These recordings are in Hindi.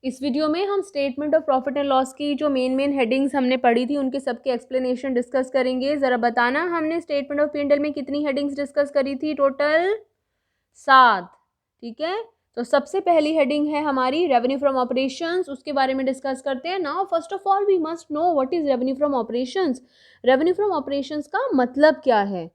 इस वीडियो में हम statement of profit and loss की जो मेन हेडिंग्स हमने पढ़ी थी उनके सबके एक्सप्लेनेशन डिस्कस करेंगे। ज़रा बताना हमने स्टेटमेंट ऑफ P&L में कितनी हेडिंग्स डिस्कस करी थी? टोटल 7। ठीक है, तो सबसे पहली हेडिंग है हमारी रेवेन्यू फ्रॉम ऑपरेशंस, उसके बारे में डिस्कस करते हैं। Now first of all we must know what is revenue from operations. Revenue from operations का मतलब क्या है?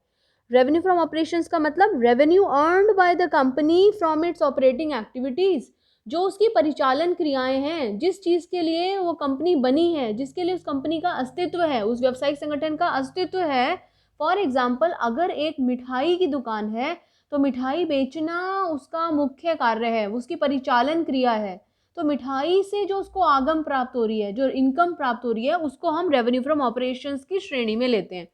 रेवेन्यू फ्रॉम ऑपरेशंस का मतलब revenue earned by the company from its operating activities. जो उसकी परिचालन क्रियाएं हैं, जिस चीज़ के लिए वो कंपनी बनी है, जिसके लिए उस कंपनी का अस्तित्व है, उस व्यावसायिक संगठन का अस्तित्व है। फॉर एग्जाम्पल, अगर एक मिठाई की दुकान है तो मिठाई बेचना उसका मुख्य कार्य है, उसकी परिचालन क्रिया है। तो मिठाई से जो उसको आगम प्राप्त हो रही है, जो इनकम प्राप्त हो रही है, उसको हम रेवेन्यू फ्रॉम ऑपरेशंस की श्रेणी में लेते हैं।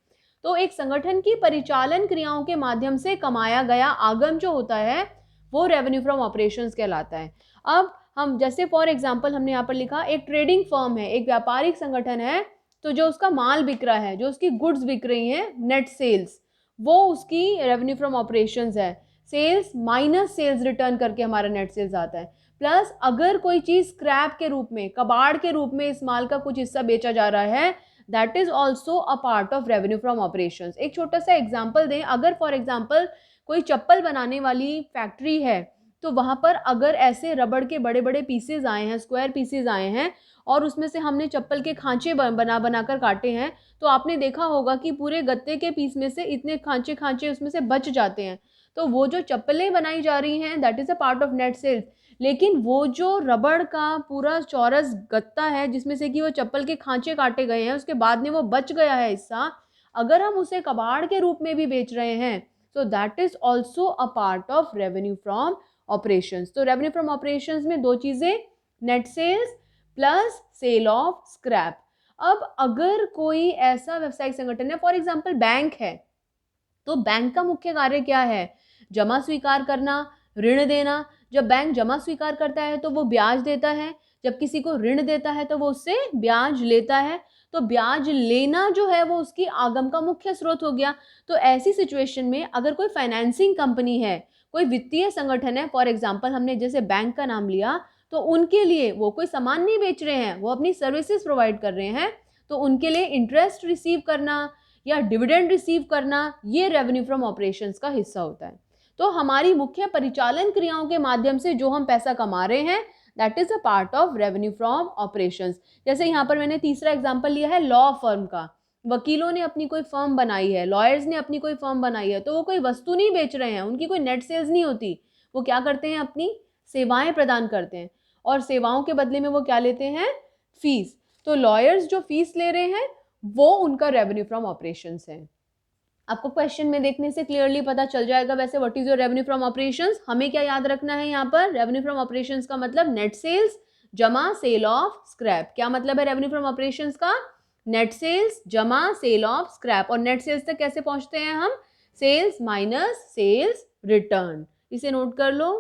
तो एक संगठन की परिचालन क्रियाओं के माध्यम से कमाया गया आगम जो होता है वो रेवेन्यू फ्रॉम ऑपरेशंस कहलाता है। अब हम जैसे फॉर एग्जांपल हमने यहाँ पर लिखा, एक ट्रेडिंग फर्म है, एक व्यापारिक संगठन है, तो जो उसका माल बिक रहा है, जो उसकी गुड्स बिक रही हैं, नेट सेल्स, वो उसकी रेवेन्यू फ्रॉम ऑपरेशंस है। सेल्स माइनस सेल्स रिटर्न करके हमारा नेट सेल्स आता है। प्लस अगर कोई चीज़ स्क्रैप के रूप में, कबाड़ के रूप में इस माल का कुछ हिस्सा बेचा जा रहा है, that is also a part of revenue from operations. एक छोटा सा एग्जाम्पल दें, अगर फॉर एग्जाम्पल कोई चप्पल बनाने वाली फैक्ट्री है, तो वहाँ पर अगर ऐसे रबड़ के बड़े बड़े पीसेज आए हैं, स्क्वायर पीसेज आए हैं, और उसमें से हमने चप्पल के खांचे बना बनाकर काटे हैं, तो आपने देखा होगा कि पूरे गत्ते के पीस में से इतने खांचे खांचे उसमें से बच जाते हैं। तो वो जो चप्पलें बनाई जा रही हैं, that is a part of net sales. लेकिन वो जो रबड़ का पूरा चौरस गत्ता है जिसमें से कि वो चप्पल के खांचे काटे गए हैं, उसके बाद में वो बच गया है हिस्सा, अगर हम उसे कबाड़ के रूप में भी बेच रहे हैं, तो that is also a part of revenue from operations. तो रेवेन्यू फ्रॉम ऑपरेशंस में दो चीज़ें, net sales plus sale of scrap. अब अगर कोई ऐसा व्यवसायिक संगठन है, फॉर एग्जाम्पल बैंक है, तो बैंक का मुख्य कार्य क्या है? जमा स्वीकार करना, ऋण देना। जब बैंक जमा स्वीकार करता है तो वो ब्याज देता है, जब किसी को ऋण देता है तो वो उससे ब्याज लेता है। तो ब्याज लेना जो है वो उसकी आगम का मुख्य स्रोत हो गया। तो ऐसी सिचुएशन में अगर कोई फाइनेंसिंग कंपनी है, कोई वित्तीय संगठन है, फॉर एग्जाम्पल हमने जैसे बैंक का नाम लिया, तो उनके लिए वो कोई सामान नहीं बेच रहे हैं, वो अपनी सर्विसेज प्रोवाइड कर रहे हैं, तो उनके लिए इंटरेस्ट रिसीव करना या डिविडेंड रिसीव करना, ये रेवेन्यू फ्रॉम ऑपरेशंस का हिस्सा होता है। तो हमारी मुख्य परिचालन क्रियाओं के माध्यम से जो हम पैसा कमा रहे हैं, that is a part of revenue from operations. जैसे यहाँ पर मैंने तीसरा एग्जांपल लिया है लॉ फर्म का। वकीलों ने अपनी कोई फर्म बनाई है, लॉयर्स ने अपनी कोई फर्म बनाई है, तो वो कोई वस्तु नहीं बेच रहे हैं, उनकी कोई नेट सेल्स नहीं होती। वो क्या करते हैं? अपनी सेवाएं प्रदान करते हैं, और सेवाओं के बदले में वो क्या लेते हैं? फीस। तो लॉयर्स जो फीस ले रहे हैं वो उनका रेवेन्यू फ्रॉम ऑपरेशंस है। आपको क्वेश्चन में देखने से क्लियरली पता चल जाएगा वैसे what is your revenue from operations. हमें क्या याद रखना है यहाँ पर? रेवेन्यू फ्रॉम ऑपरेशंस का मतलब नेट सेल्स जमा सेल ऑफ स्क्रैप। क्या मतलब है रेवेन्यू फ्रॉम ऑपरेशंस का? नेट सेल्स जमा सेल ऑफ स्क्रैप। और नेट सेल्स तक कैसे पहुंचते हैं हम? Sales minus sales return. इसे नोट कर लो।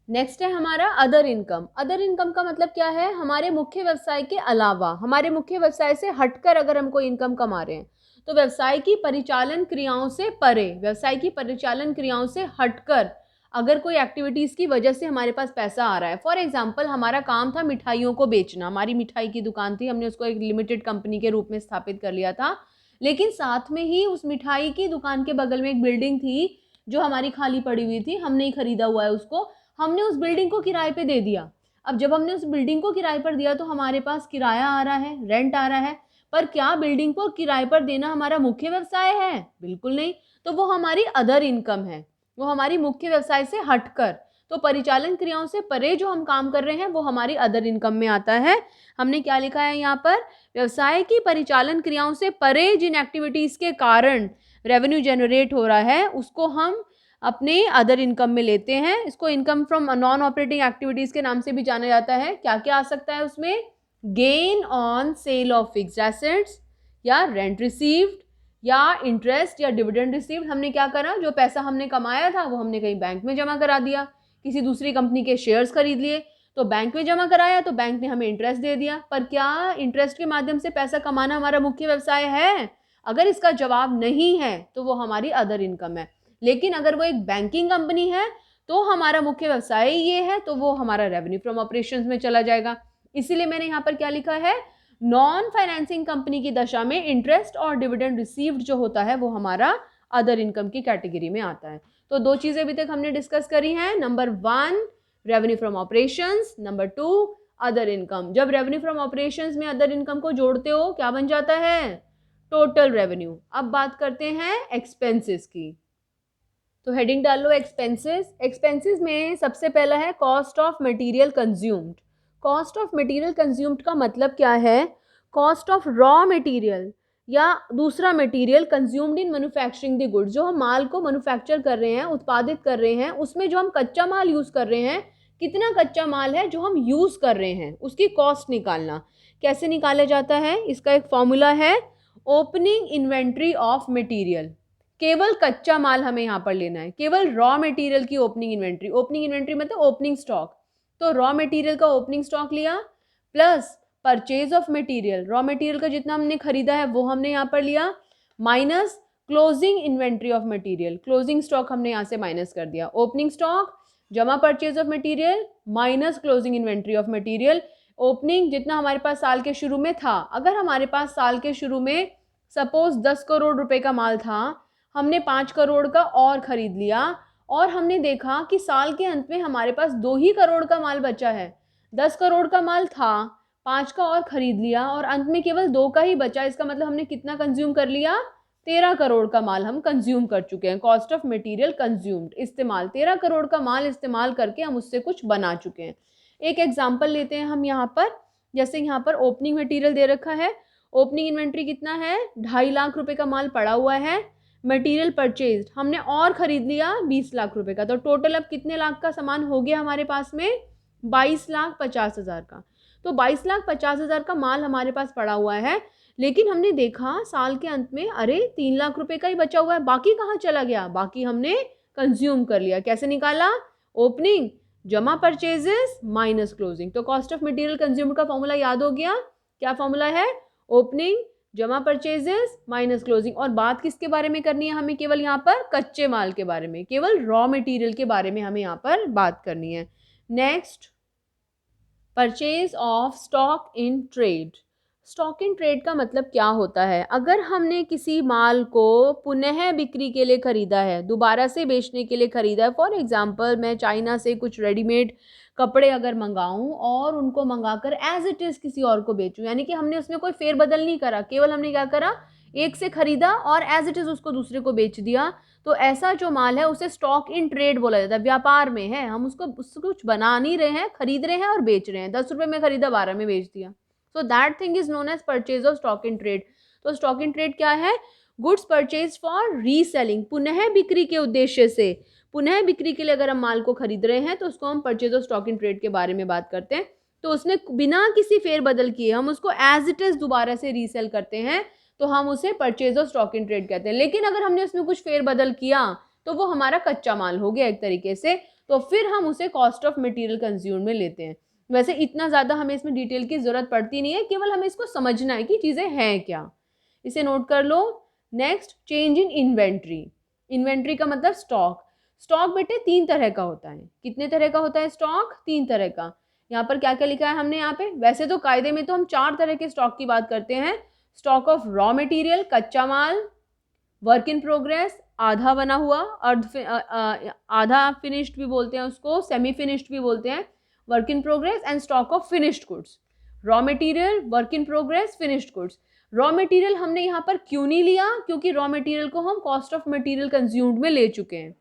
नेक्स्ट है हमारा अदर इनकम। अदर इनकम का मतलब क्या है? हमारे मुख्य व्यवसाय के अलावा, हमारे मुख्य व्यवसाय से हटकर अगर हम कोई इनकम कमा रहे हैं, तो व्यवसाय की परिचालन क्रियाओं से परे, व्यवसाय की परिचालन क्रियाओं से हटकर अगर कोई एक्टिविटीज की वजह से हमारे पास पैसा आ रहा है। फॉर एग्जाम्पल, हमारा काम था मिठाइयों को बेचना, हमारी मिठाई की दुकान थी, हमने उसको एक लिमिटेड कंपनी के रूप में स्थापित कर लिया था, लेकिन साथ में ही उस मिठाई की दुकान के बगल में एक बिल्डिंग थी जो हमारी खाली पड़ी हुई थी, हमने ही खरीदा हुआ है उसको, हमने उस बिल्डिंग को किराए पे दे दिया। अब जब हमने उस बिल्डिंग को किराए पर दिया तो हमारे पास किराया आ रहा है, रेंट आ रहा है, पर क्या बिल्डिंग को किराए पर देना हमारा मुख्य व्यवसाय है? बिल्कुल नहीं। तो वो हमारी अदर इनकम है, वो हमारी मुख्य व्यवसाय से हटकर, तो परिचालन क्रियाओं से परे जो हम काम कर रहे हैं वो हमारी अदर इनकम में आता है। हमने क्या लिखा है यहाँ पर? व्यवसाय की परिचालन क्रियाओं से परे जिन एक्टिविटीज के कारण रेवेन्यू जनरेट हो रहा है उसको हम अपने अदर इनकम में लेते हैं। इसको income from non operating activities के नाम से भी जाना जाता है। क्या क्या आ सकता है उसमें? Gain on sale of fixed assets, या रेंट रिसीव्ड, या इंटरेस्ट या डिविडेंड रिसीव्ड। हमने क्या करा? जो पैसा हमने कमाया था वो हमने कहीं बैंक में जमा करा दिया, किसी दूसरी कंपनी के शेयर्स खरीद लिए, तो बैंक में जमा कराया, तो बैंक ने हमें इंटरेस्ट दे दिया। पर क्या इंटरेस्ट के माध्यम से पैसा कमाना हमारा मुख्य व्यवसाय है? अगर इसका जवाब नहीं है तो वो हमारी अदर इनकम है। लेकिन अगर वो एक बैंकिंग कंपनी है तो हमारा मुख्य व्यवसाय ये है, तो वो हमारा रेवेन्यू फ्रॉम ऑपरेशंस में चला जाएगा। इसीलिए मैंने यहाँ पर क्या लिखा है, नॉन फाइनेंसिंग कंपनी की दशा में इंटरेस्ट और डिविडेंड रिसीव्ड जो होता है वो हमारा अदर इनकम की कैटेगरी में आता है। तो दो चीजें अभी तक हमने डिस्कस करी हैं, number 1 revenue from operations, number 2 other income. जब रेवेन्यू फ्रॉम ऑपरेशंस में अदर इनकम को जोड़ते हो क्या बन जाता है, टोटल रेवेन्यू। अब बात करते हैं एक्सपेंसेस की, तो हेडिंग डाल लो एक्सपेंसेस। एक्सपेंसेस में सबसे पहला है cost of material consumed. Cost of material consumed का मतलब क्या है, कॉस्ट ऑफ रॉ मटेरियल या दूसरा material consumed in manufacturing the good. जो हम माल को मैन्युफैक्चर कर रहे हैं, उत्पादित कर रहे हैं, उसमें जो हम कच्चा माल यूज़ कर रहे हैं, कितना कच्चा माल है जो हम यूज़ कर रहे हैं, उसकी कॉस्ट निकालना। कैसे निकाला जाता है, इसका एक फॉर्मूला है, ओपनिंग इन्वेंट्री ऑफ मटेरियल। केवल कच्चा माल हमें यहाँ पर लेना है, केवल रॉ मटेरियल की ओपनिंग इन्वेंट्री। ओपनिंग इन्वेंट्री मतलब ओपनिंग स्टॉक, तो रॉ मटेरियल का ओपनिंग स्टॉक लिया plus purchase of material, raw material का जितना हमने खरीदा है वो हमने यहाँ पर लिया, minus closing inventory of material, closing stock हमने यहाँ से माइनस कर दिया। ओपनिंग स्टॉक जमा purchase of material minus closing inventory of material. Opening जितना हमारे पास साल के शुरू में था, अगर हमारे पास साल के शुरू में सपोज 10 करोड़ रुपए का माल था, हमने 5 करोड़ का और खरीद लिया और हमने देखा कि साल के अंत में हमारे पास 2 ही करोड़ का माल बचा है। 10 करोड़ का माल था, 5 का और खरीद लिया और अंत में केवल 2 का ही बचा। इसका मतलब हमने कितना कंज्यूम कर लिया, 13 करोड़ का माल हम कंज्यूम कर चुके हैं। कॉस्ट ऑफ मटेरियल कंज्यूम्ड, इस्तेमाल, 13 करोड़ का माल इस्तेमाल करके हम उससे कुछ बना चुके हैं। एक एग्जाम्पल लेते हैं हम यहाँ पर, जैसे यहाँ पर ओपनिंग मटेरियल दे रखा है, ओपनिंग इन्वेंट्री कितना है, 2.5 लाख रुपए का माल पड़ा हुआ है। मटेरियल परचेज्ड हमने और खरीद लिया 20 लाख रुपए का, तो टोटल अब कितने लाख का सामान हो गया हमारे पास में, 22,50,000 का। तो 22,50,000 का माल हमारे पास पड़ा हुआ है, लेकिन हमने देखा साल के अंत में अरे 3 लाख रुपए का ही बचा हुआ है, बाकी कहाँ चला गया, बाकी हमने कंज्यूम कर लिया। कैसे निकाला, ओपनिंग जमा परचेजेस माइनस क्लोजिंग। तो कॉस्ट ऑफ मटेरियल कंज्यूम्ड का फॉर्मूला याद हो गया, क्या फॉर्मूला है, ओपनिंग जमा परचेजेस माइनस क्लोजिंग। और बात किसके बारे में करनी है हमें, केवल यहाँ पर कच्चे माल के बारे में, केवल रॉ मटेरियल के बारे में हमें यहाँ पर बात करनी है। Next, purchase of stock in trade. Stock in trade का मतलब क्या होता है, अगर हमने किसी माल को पुनः बिक्री के लिए खरीदा है, दोबारा से बेचने के लिए खरीदा है, फॉर एग्जांपल मैं चाइना से कुछ रेडीमेड कपड़े अगर मंगाऊं और उनको मंगाकर एज इट इज़ किसी और को बेचूं, यानी कि हमने उसमें कोई फेरबदल नहीं करा, केवल हमने क्या करा, एक से खरीदा और एज इट इज़ उसको दूसरे को बेच दिया, तो ऐसा जो माल है उसे स्टॉक इन ट्रेड बोला जाता है। व्यापार में है, हम उसको कुछ बना नहीं रहे हैं, खरीद रहे हैं और बेच रहे हैं। 10 रुपये में खरीदा, 12 में बेच दिया, so that thing is known as purchase of stock in trade. तो स्टॉक इन ट्रेड क्या है, गुड्स परचेज फॉर रीसेलिंग, पुनः बिक्री के उद्देश्य से, पुनः बिक्री के लिए अगर हम माल को खरीद रहे हैं तो उसको हम purchase of stock in trade के बारे में बात करते हैं। तो उसने बिना किसी फेरबदल किए हम उसको एज इट इज दोबारा से रीसेल करते हैं, तो हम उसे purchase of stock in trade कहते हैं। लेकिन अगर हमने उसमें कुछ फेरबदल किया तो वो हमारा कच्चा माल हो गया एक तरीके से, तो फिर हम उसे कॉस्ट ऑफ मटेरियल कंज्यूम्ड में लेते हैं। वैसे इतना ज़्यादा हमें इसमें डिटेल की ज़रूरत पड़ती नहीं है, केवल हमें इसको समझना है कि चीज़ें हैं क्या, इसे नोट कर लो। Next, change in inventory. Inventory का मतलब स्टॉक। स्टॉक बेटे 3 तरह का होता है। कितने तरह का होता है स्टॉक, 3 तरह का। यहाँ पर क्या क्या लिखा है हमने यहाँ पे, वैसे तो कायदे में तो हम 4 तरह के स्टॉक की बात करते हैं। स्टॉक ऑफ रॉ मटेरियल, कच्चा माल, वर्क इन प्रोग्रेस, आधा बना हुआ, आधा फिनिश्ड भी बोलते हैं उसको, सेमी फिनिश्ड भी बोलते हैं, work in progress, and stock of finished goods. Raw material, work in progress, finished goods. Raw material हमने यहाँ पर क्यों नहीं लिया, क्योंकि रॉ मटेरियल को हम कॉस्ट ऑफ मटेरियल कंज्यूम्ड में ले चुके हैं।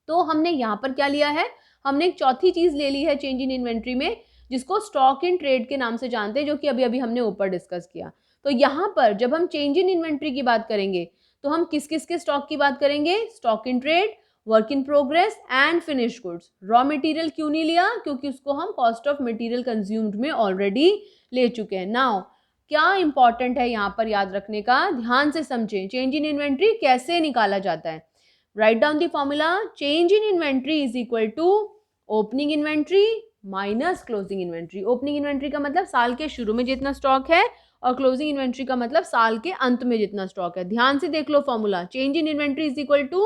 तो हमने यहाँ पर क्या लिया है, हमने एक चौथी चीज़ ले ली है चेंज इन इन्वेंट्री में, जिसको स्टॉक इन ट्रेड के नाम से जानते हैं, जो कि अभी अभी हमने ऊपर डिस्कस किया। तो यहाँ पर जब हम चेंज इन इन्वेंट्री की बात करेंगे तो हम किस किस के स्टॉक की बात करेंगे, stock in trade, work in progress and finish goods. Raw material क्यों नहीं लिया, क्योंकि उसको हम कॉस्ट ऑफ मटेरियल कंज्यूम्ड में ऑलरेडी ले चुके हैं। नाउ क्या इंपॉर्टेंट है यहाँ पर याद रखने का, ध्यान से समझें, चेंज इन इन्वेंट्री कैसे निकाला जाता है। Write down the formula, change in inventory is equal to opening inventory minus closing inventory. Opening inventory का मतलब साल के शुरू में जितना स्टॉक है, और क्लोजिंग इन्वेंट्री का मतलब साल के अंत में जितना स्टॉक है। ध्यान से देख लो formula, change in inventory is equal to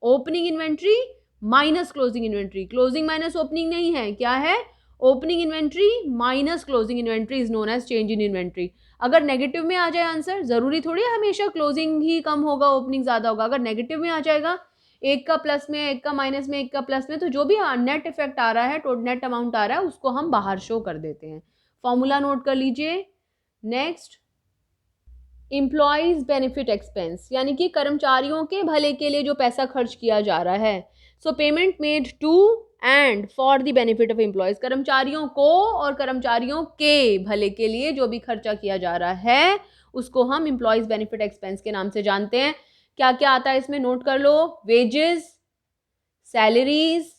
opening inventory minus closing inventory, closing minus opening नहीं है, क्या है, opening inventory minus closing inventory is known as change in inventory. अगर नेगेटिव में आ जाए आंसर, जरूरी थोड़ी है हमेशा क्लोजिंग ही कम होगा ओपनिंग ज्यादा होगा, अगर नेगेटिव में आ जाएगा, एक का प्लस में, एक का माइनस में, एक का प्लस में, तो जो भी नेट इफेक्ट आ रहा है, टोटल नेट अमाउंट आ रहा है, उसको हम बाहर शो कर देते हैं। फॉर्मूला नोट कर लीजिए। नेक्स्ट, एम्प्लॉयज बेनिफिट एक्सपेंस, यानी कि कर्मचारियों के भले के लिए जो पैसा खर्च किया जा रहा है। So payment made to and for the benefit of employees, कर्मचारियों को और कर्मचारियों के भले के लिए जो भी खर्चा किया जा रहा है उसको हम एम्प्लॉयज बेनिफिट एक्सपेंस के नाम से जानते हैं। क्या क्या आता है इसमें नोट कर लो, वेजेस, सैलरीज,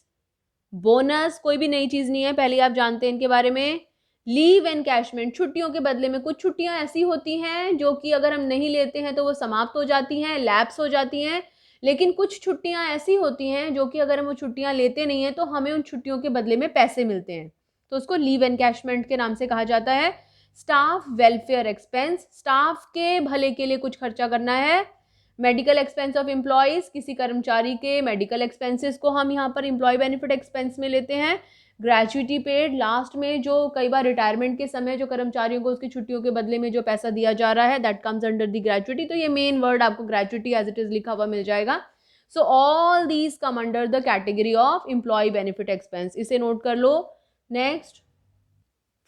बोनस, कोई भी नई चीज नहीं है, पहले आप जानते हैं इनके बारे में। लीव एनकैशमेंट, छुट्टियों के बदले में, कुछ छुट्टियां ऐसी होती हैं जो कि अगर हम नहीं लेते हैं तो वो समाप्त हो जाती हैं, लैप्स हो जाती हैं, लेकिन कुछ छुट्टियां ऐसी होती हैं जो कि अगर हम वो छुट्टियां लेते नहीं हैं तो हमें उन छुट्टियों के बदले में पैसे मिलते हैं, तो उसको लीव एनकैशमेंट के नाम से कहा जाता है। स्टाफ वेलफेयर एक्सपेंस, स्टाफ के भले के लिए कुछ खर्चा करना है। मेडिकल एक्सपेंस ऑफ एम्प्लॉयज, किसी कर्मचारी के मेडिकल एक्सपेंसेस को हम यहाँ पर एम्प्लॉय बेनिफिट एक्सपेंस में लेते हैं। ग्रेचुइटी पेड, लास्ट में जो कई बार रिटायरमेंट के समय जो कर्मचारियों को उसकी छुट्टियों के बदले में जो पैसा दिया जा रहा है, that comes under the gratuity, तो ये मेन वर्ड आपको ग्रेचुइटी एज इट इज लिखा हुआ मिल जाएगा। So all these come under the category of employee benefit expense, इसे नोट कर लो। Next,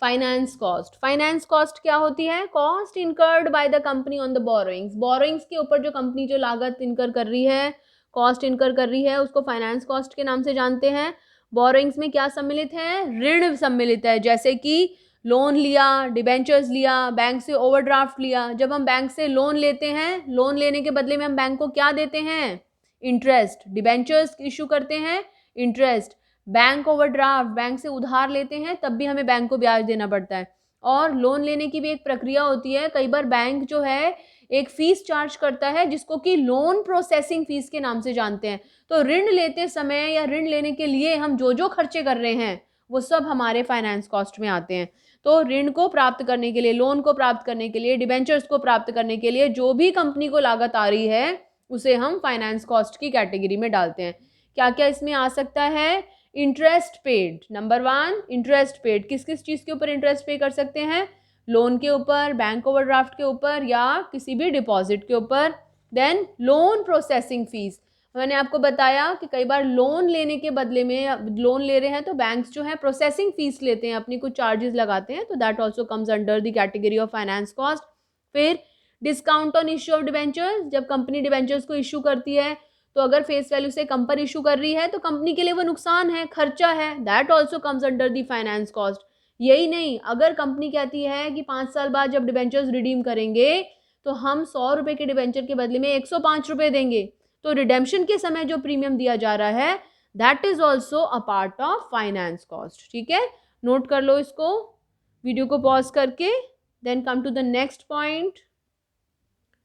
finance cost, finance cost क्या होती है, cost incurred by the company on the borrowings, borrowings के ऊपर जो कंपनी जो लागत इनकर कर रही है, कॉस्ट इनकर कर रही है, उसको फाइनेंस कॉस्ट के नाम से जानते हैं। बोरोइंग्स में क्या सम्मिलित है, ऋण सम्मिलित है, जैसे कि लोन लिया, डिबेंचर्स लिया, बैंक से ओवरड्राफ्ट लिया। जब हम बैंक से लोन लेते हैं, लोन लेने के बदले में हम बैंक को क्या देते हैं, इंटरेस्ट, डिबेंचर्स इशू करते हैं, इंटरेस्ट, बैंक ओवरड्राफ्ट, बैंक से उधार लेते हैं तब भी हमें बैंक को ब्याज देना पड़ता है। और लोन लेने की भी एक प्रक्रिया होती है, कई बार बैंक जो है एक फीस चार्ज करता है जिसको कि लोन प्रोसेसिंग फीस के नाम से जानते हैं। तो ऋण लेते समय या ऋण लेने के लिए हम जो जो खर्चे कर रहे हैं वो सब हमारे फाइनेंस कॉस्ट में आते हैं। तो ऋण को प्राप्त करने के लिए, लोन को प्राप्त करने के लिए, डिबेंचर्स को प्राप्त करने के लिए जो भी कंपनी को लागत आ रही है उसे हम फाइनेंस कॉस्ट की कैटेगरी में डालते हैं। क्या क्या इसमें आ सकता है, interest paid, number 1 interest paid, किस किस चीज़ के ऊपर इंटरेस्ट पे कर सकते हैं, लोन के ऊपर, बैंक ओवरड्राफ्ट के ऊपर या किसी भी डिपॉजिट के ऊपर। देन लोन प्रोसेसिंग फीस, मैंने आपको बताया कि कई बार लोन लेने के बदले में, लोन ले रहे हैं तो बैंक्स जो है प्रोसेसिंग फीस लेते हैं, अपनी कुछ चार्जेस लगाते हैं, तो that also comes under the category of finance cost. फिर discount on issue of debentures, जब कंपनी डिबेंचर्स को इशू करती है तो अगर फेस वैल्यू से कम पर इशू कर रही है तो कंपनी के लिए वो नुकसान है, खर्चा है, that also comes under the finance cost. यही नहीं, अगर कंपनी कहती है कि 5 साल बाद जब डिबेंचर्स रिडीम करेंगे तो हम 100 रुपये के डिबेंचर के बदले में 105 रुपये देंगे, तो रिडेम्पशन के समय जो प्रीमियम दिया जा रहा है that is also a part of finance cost. ठीक है, नोट कर लो इसको, वीडियो को पॉज करके। Then come to the next point,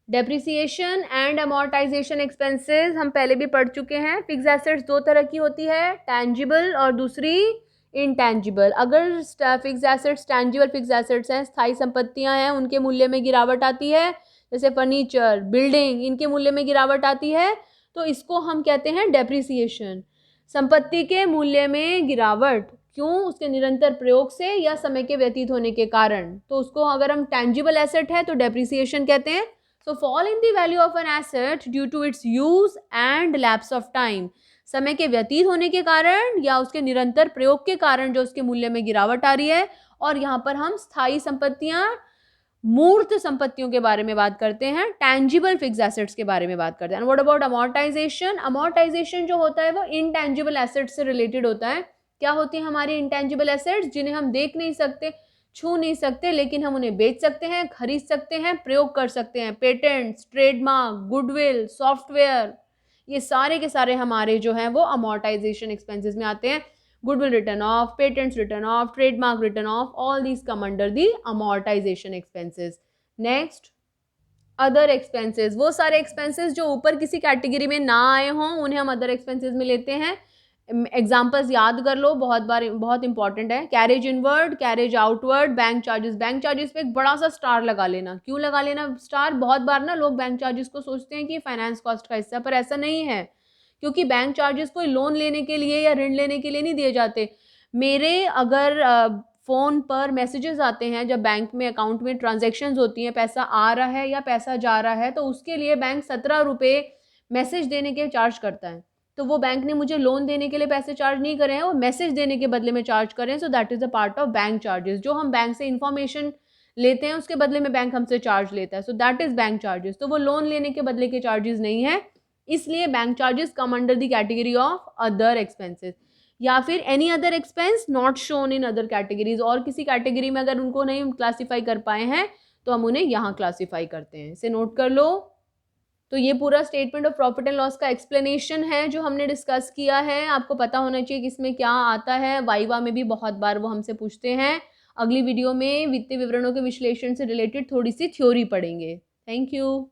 depreciation and amortisation expenses, हम पहले भी पढ़ चुके हैं। फिक्स एसेट्स दो तरह की होती है, टैंजिबल और दूसरी इनटैंजिबल। अगर fix assets, tangible fix assets हैं, स्थायी संपत्तियां हैं, उनके मूल्य में गिरावट आती है, जैसे फर्नीचर, बिल्डिंग, इनके मूल्य में गिरावट आती है तो इसको हम कहते हैं डेप्रिसिएशन। संपत्ति के मूल्य में गिरावट क्यों, उसके निरंतर प्रयोग से या समय के व्यतीत होने के कारण, तो उसको अगर हम टैंजिबल एसेट है तो डेप्रिसिएशन कहते हैं। So fall in the value of an asset due to its use and lapse of time, समय के व्यतीत होने के कारण या उसके निरंतर प्रयोग के कारण जो उसके मूल्य में गिरावट आ रही है। और यहाँ पर हम स्थायी संपत्तियां, मूर्त संपत्तियों के बारे में बात करते हैं, टैंजिबल फिक्स एसेट्स के बारे में बात करते हैं। व्हाट अबाउट अमोर्टाइजेशन, अमोर्टाइजेशन जो होता है वो इनटैंजिबल एसेट्स से रिलेटेड होता है। क्या होती है हमारी इनटैंजिबल एसेट्स, जिन्हें हम देख नहीं सकते, छू नहीं सकते, लेकिन हम उन्हें बेच सकते हैं, खरीद सकते हैं, प्रयोग कर सकते हैं। पेटेंट्स, ट्रेडमार्क, गुडविल, सॉफ्टवेयर, ये सारे के सारे हमारे जो हैं वो अमोर्टाइजेशन एक्सपेंसेस में आते हैं। Goodwill return of, patents return of, trademark return of, all these come under the amortisation expenses. Next, other expenses, वो सारे एक्सपेंसेस जो ऊपर किसी कैटेगरी में ना आए हों उन्हें हम अदर एक्सपेंसेस में लेते हैं। एग्जाम्पल्स याद कर लो, बहुत इंपॉर्टेंट है। Carriage inward, carriage outward, bank charges, bank charges पे एक बड़ा सा स्टार लगा लेना। क्यों लगा लेना स्टार, बहुत बार ना लोग बैंक चार्जेस को सोचते हैं कि फाइनेंस कॉस्ट का हिस्सा, पर ऐसा नहीं है। क्योंकि बैंक चार्जेस कोई लोन लेने के लिए या ऋण लेने के लिए नहीं दिए जाते। मेरे अगर फ़ोन पर मैसेजेस आते हैं, जब बैंक में अकाउंट में ट्रांजैक्शंस होती हैं, पैसा आ रहा है या पैसा जा रहा है, तो उसके लिए बैंक 17 रुपये मैसेज देने के चार्ज करता है। तो वो बैंक ने मुझे लोन देने के लिए पैसे चार्ज नहीं करे हैं, वो मैसेज देने के बदले में चार्ज कर रहे हैं। So that is a part of bank charges. जो हम बैंक से इन्फॉर्मेशन लेते हैं उसके बदले में बैंक हमसे चार्ज लेता है, so that is bank charges. तो वो लोन लेने के बदले के चार्जेस नहीं है, इसलिए bank charges come under the category of other expenses, या फिर any other expense not shown in other categories. और किसी कैटेगरी में अगर उनको नहीं क्लासीफाई कर पाए हैं तो हम उन्हें यहाँ क्लासीफाई करते हैं। इसे नोट कर लो। तो ये पूरा statement of profit and loss का एक्सप्लेनेशन है जो हमने डिस्कस किया है। आपको पता होना चाहिए कि इसमें क्या आता है, वाइवा में भी बहुत बार वो हमसे पूछते हैं। अगली वीडियो में वित्तीय विवरणों के विश्लेषण से रिलेटेड थोड़ी सी थ्योरी पढ़ेंगे। Thank you.